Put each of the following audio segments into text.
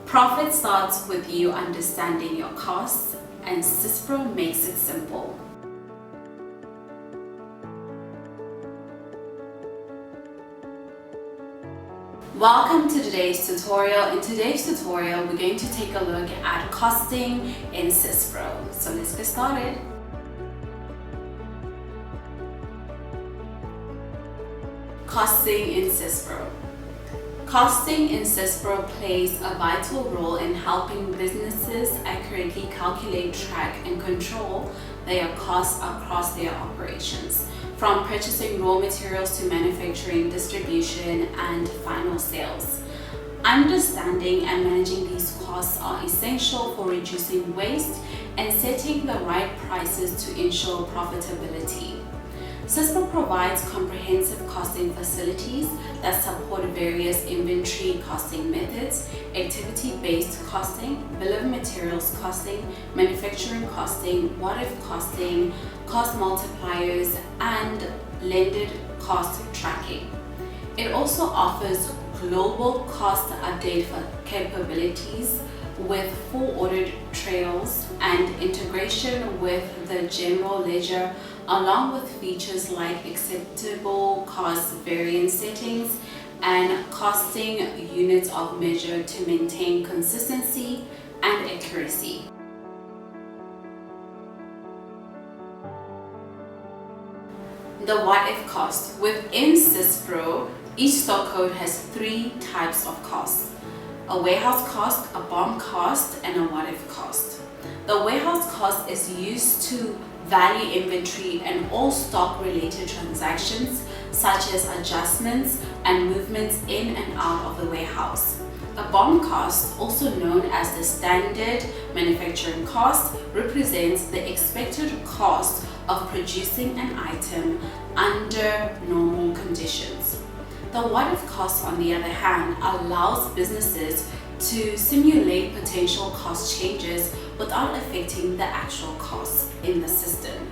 Profit starts with you understanding your costs, and SYSPRO makes it simple. Welcome to today's tutorial. In today's tutorial, we're going to take a look at costing in SYSPRO. So let's get started. Costing in SYSPRO. Costing in SYSPRO plays a vital role in helping businesses accurately calculate, track, and control their costs across their operations, from purchasing raw materials to manufacturing, distribution, and final sales. Understanding and managing these costs are essential for reducing waste and setting the right prices to ensure profitability. SYSPRO provides comprehensive costing facilities that support various inventory costing methods, activity-based costing, bill of materials costing, manufacturing costing, what-if costing, cost multipliers, and blended cost tracking. It also offers global cost update capabilities with full audit trails and integration with the general ledger, along with features like acceptable cost variance settings and costing units of measure to maintain consistency and accuracy. The what-if cost. Within SYSPRO, each stock code has three types of costs: a warehouse cost, a BOM cost, and a what-if cost. The warehouse cost is used to value inventory and all stock-related transactions, such as adjustments and movements in and out of the warehouse. A BOM cost, also known as the standard manufacturing cost, represents the expected cost of producing an item under normal conditions. The what-if cost, on the other hand, allows businesses to simulate potential cost changes without affecting the actual costs in the system.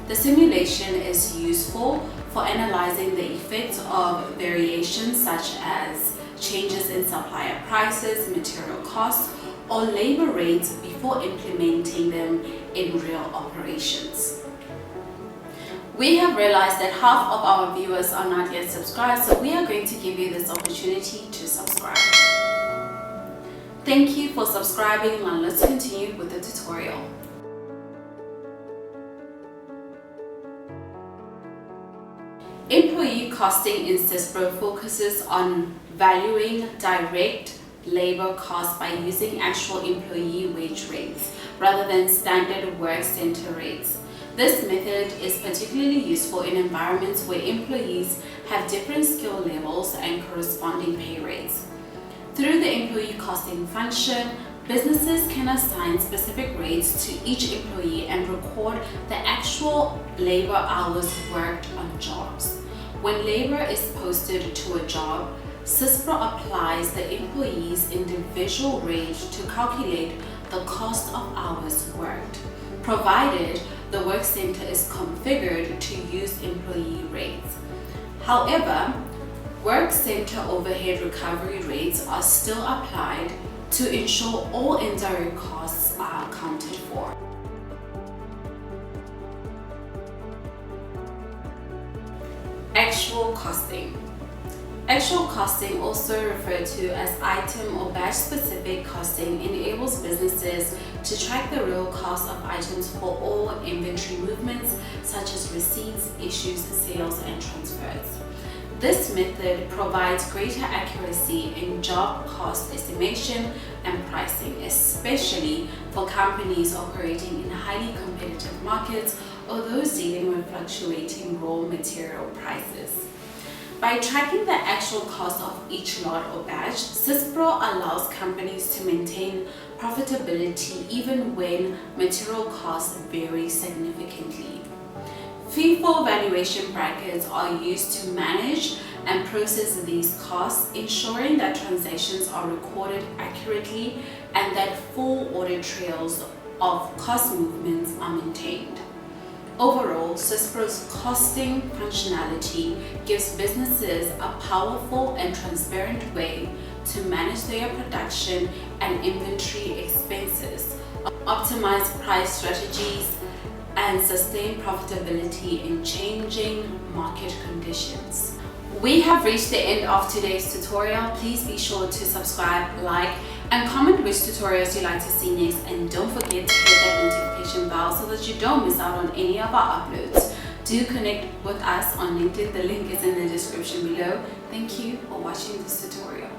The simulation is useful for analyzing the effects of variations such as changes in supplier prices, material costs, or labor rates before implementing them in real operations. We have realized that half of our viewers are not yet subscribed, so we are going to give you this opportunity to subscribe. Thank you for subscribing, and let's continue with the tutorial. Employee costing in SYSPRO focuses on valuing direct labor costs by using actual employee wage rates rather than standard work center rates. This method is particularly useful in environments where employees have different skill levels and corresponding pay rates. Through the employee costing function, businesses can assign specific rates to each employee and record the actual labor hours worked on jobs. When labor is posted to a job, SYSPRO applies the employee's individual rate to calculate the cost of hours worked, provided the work center is configured to use employee rates. However, work center overhead recovery rates are still applied to ensure all indirect costs are accounted for. Actual costing. Actual costing, also referred to as item or batch specific costing, enables businesses to track the real cost of items for all inventory movements such as receipts, issues, sales, and transfers. This method provides greater accuracy in job cost estimation and pricing, especially for companies operating in highly competitive markets or those dealing with fluctuating raw material prices. By tracking the actual cost of each lot or batch, SYSPRO allows companies to maintain profitability even when material costs vary significantly. FIFO valuation brackets are used to manage and process these costs, ensuring that transactions are recorded accurately and that full audit trails of cost movements are maintained. Overall, SYSPRO's costing functionality gives businesses a powerful and transparent way to manage their production and inventory expenses, optimize price strategies, and sustain profitability in changing market conditions. We have reached the end of today's tutorial. Please be sure to subscribe, like, and comment which tutorials you'd like to see next, and don't forget to hit that notification bell so that you don't miss out on any of our uploads. Do connect with us on LinkedIn. The link is in the description below. Thank you for watching this tutorial.